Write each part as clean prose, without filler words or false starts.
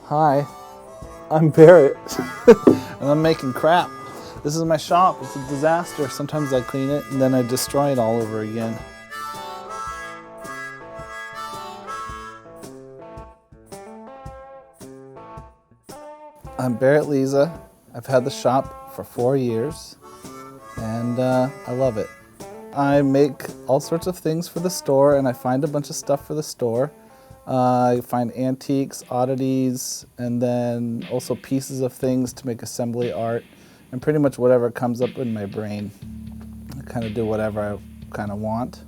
Hi, I'm Barrett, and I'm making crap. This is my shop. It's a disaster. Sometimes I clean it, and then I destroy it all over again. I'm Barrett Lizza. I've had the shop for 4 years, and I love it. I make all sorts of things for the store, and I find a bunch of stuff for the store. I find antiques, oddities, and then also pieces of things to make assembly art, and pretty much whatever comes up in my brain. I kind of do whatever I kind of want,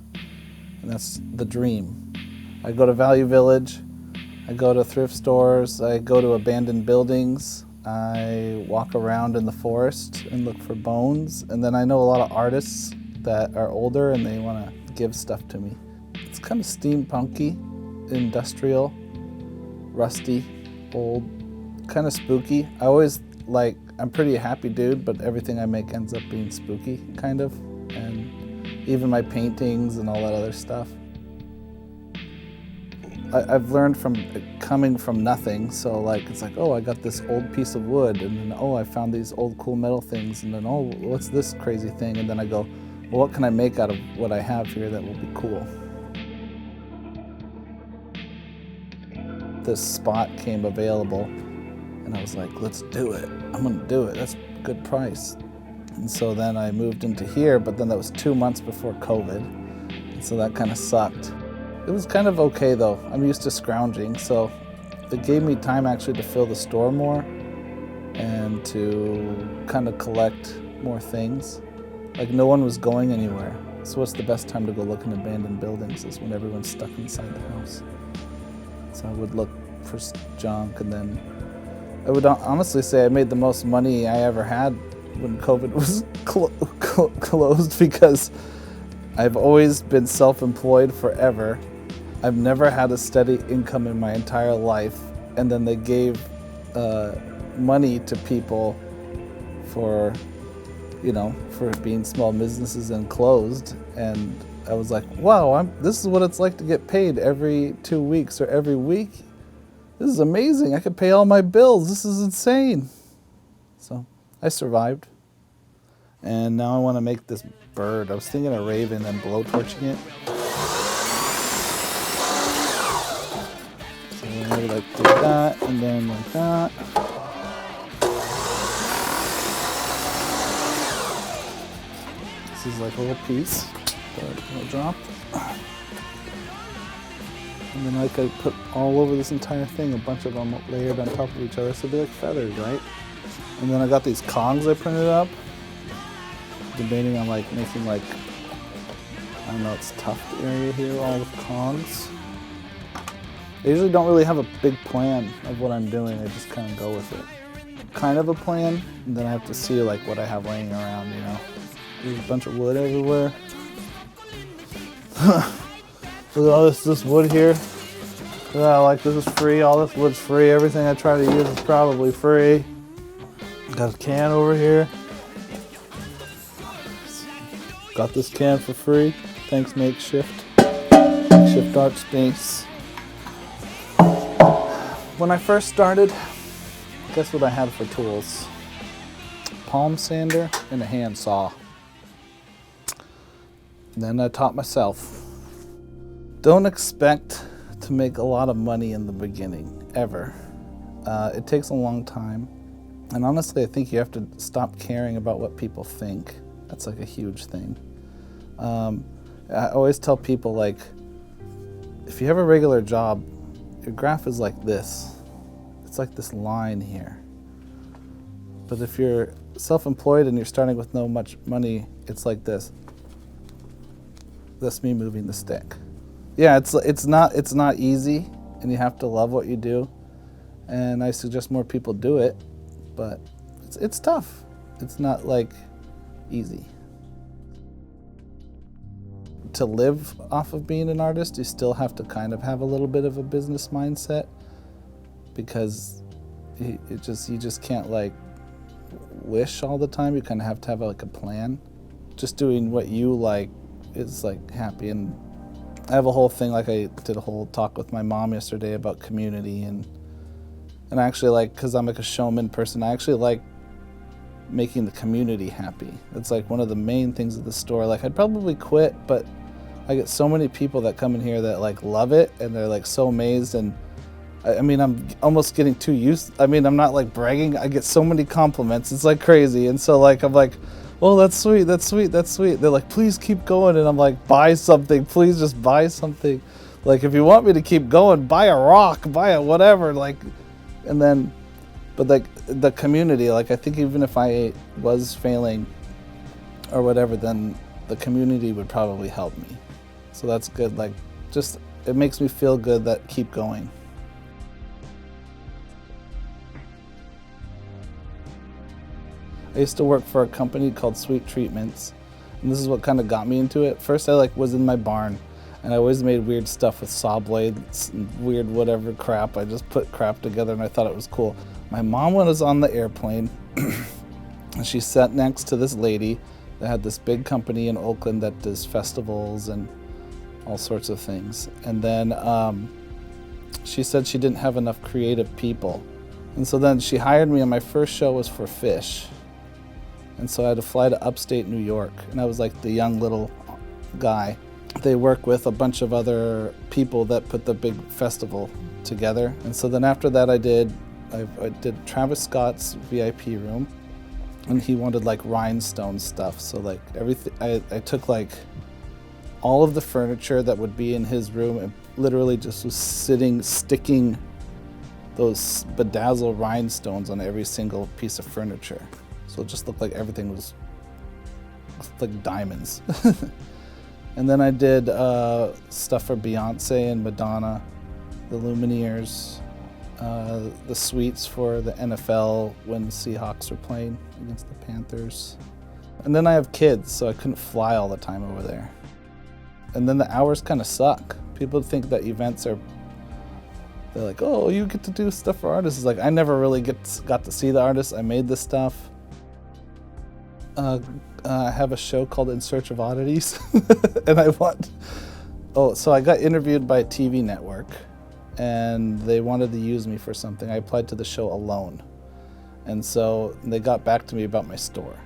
and that's the dream. I go to Value Village, I go to thrift stores, I go to abandoned buildings, I walk around in the forest and look for bones, and then I know a lot of artists that are older and they want to give stuff to me. It's kind of steampunky, industrial, rusty, old, kind of spooky. I'm pretty happy dude, but everything I make ends up being spooky, kind of, and even my paintings and all that other stuff. I've learned from coming from nothing, so it's like, oh, I got this old piece of wood, and then, oh, I found these old cool metal things, and then, oh, what's this crazy thing? And then I go, well, what can I make out of what I have here that will be cool? This spot came available, and I was like, let's do it. I'm gonna do it. That's a good price. And so then I moved into here, but then that was 2 months before COVID, and so that kind of sucked. It was kind of okay though. I'm used to scrounging, so it gave me time actually to fill the store more and to kind of collect more things. Like, no one was going anywhere. So what's the best time to go look in abandoned buildings is when everyone's stuck inside the house. So I would look for junk, and then I would honestly say I made the most money I ever had when COVID was closed, because I've always been self-employed forever. I've never had a steady income in my entire life, and then they gave money to people for being small businesses and closed, and I was like, wow, this is what it's like to get paid every 2 weeks or every week. This is amazing. I could pay all my bills. This is insane. So I survived. And now I want to make this bird. I was thinking a raven and blowtorching it. So I would do that, and then like that. This is like a little piece that I dropped. And then I could put all over this entire thing, a bunch of them layered on top of each other, so they're like feathers, right? And then I got these Kongs I printed up. Debating on making I don't know, it's tuft area here, all with Kongs. I usually don't really have a big plan of what I'm doing, I just kind of go with it. Kind of a plan, and then I have to see what I have laying around, There's a bunch of wood everywhere. Look at all this wood here. Yeah, this is free, all this wood's free, everything I try to use is probably free. Got a can over here. Got this can for free. Thanks, Makeshift. Makeshift Art Space. When I first started, guess what I had for tools? Palm sander and a handsaw. Then I taught myself. Don't expect to make a lot of money in the beginning, ever. It takes a long time. And honestly, I think you have to stop caring about what people think. That's a huge thing. I always tell people, if you have a regular job, your graph is like this. It's like this line here. But if you're self-employed and you're starting with no much money, it's like this. That's me moving the stick. Yeah, it's not easy, and you have to love what you do. And I suggest more people do it, but it's tough. It's not easy. To live off of being an artist, you still have to kind of have a little bit of a business mindset, because you just can't wish all the time. You kind of have to have a plan. Just doing what you like is happy. And I have a whole thing, I did a whole talk with my mom yesterday about community, and And I actually like, because I'm like a showman person, I actually like making the community happy. It's like one of the main things of the store. Like I'd probably quit, but I get so many people that come in here that like love it, and they're like so amazed. And I mean, I'm almost getting too used. I mean, I'm not like bragging. I get so many compliments. It's like crazy. And so like, I'm like, oh, that's sweet, that's sweet, that's sweet. They're like, please keep going. And I'm like, buy something, please just buy something. Like, if you want me to keep going, buy a rock, buy a whatever. Like, and then, but like the community, like I think even if I was failing or whatever, then the community would probably help me. So that's good. Like, just, it makes me feel good that keep going. I used to work for a company called Sweet Treatments, and this is what kind of got me into it. First, I like was in my barn, and I always made weird stuff with saw blades and weird whatever crap. I just put crap together, and I thought it was cool. My mom was on the airplane, and she sat next to this lady that had this big company in Oakland that does festivals and all sorts of things. And then she said she didn't have enough creative people, and so then she hired me, and my first show was for fish. And so I had to fly to upstate New York, and I was like the young little guy. They work with a bunch of other people that put the big festival together. And so then after that I did Travis Scott's VIP room, and he wanted like rhinestone stuff. So like everything, I took like all of the furniture that would be in his room and literally just was sticking those bedazzled rhinestones on every single piece of furniture. So it just looked like everything was like diamonds. And then I did stuff for Beyonce and Madonna, the Lumineers, the suites for the NFL when the Seahawks were playing against the Panthers. And then I have kids, so I couldn't fly all the time over there. And then the hours kind of suck. People think that events are, they're like, oh, you get to do stuff for artists. It's like, I never really got to see the artists. I made this stuff. I have a show called In Search of Oddities, and so I got interviewed by a TV network, and they wanted to use me for something. I applied to the show alone, and so they got back to me about my store.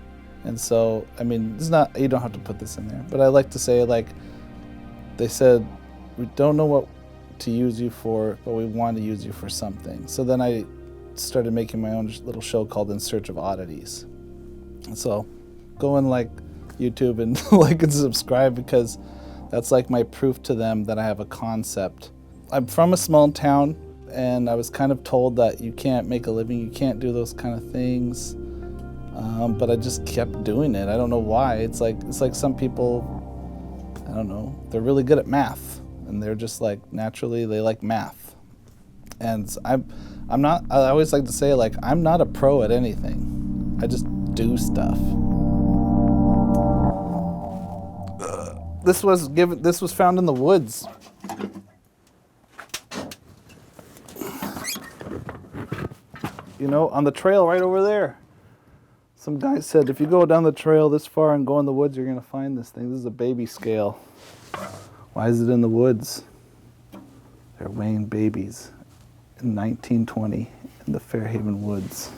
And so, I mean, it's not, you don't have to put this in there, but I like to say, like, they said, we don't know what to use you for, but we want to use you for something. So then I started making my own little show called In Search of Oddities. And so go on like YouTube and like and subscribe, because that's like my proof to them that I have a concept. I'm from a small town, and I was kind of told that you can't make a living, you can't do those kind of things. But I just kept doing it. I don't know why. It's like some people, I don't know, they're really good at math, and they're just like naturally they like math. And I'm not. I always like to say, like, I'm not a pro at anything. I just do stuff. This was found in the woods. You know, on the trail right over there. Some guy said, if you go down the trail this far and go in the woods, you're gonna find this thing. This is a baby scale. Why is it in the woods? They're weighing babies in 1920 in the Fairhaven woods.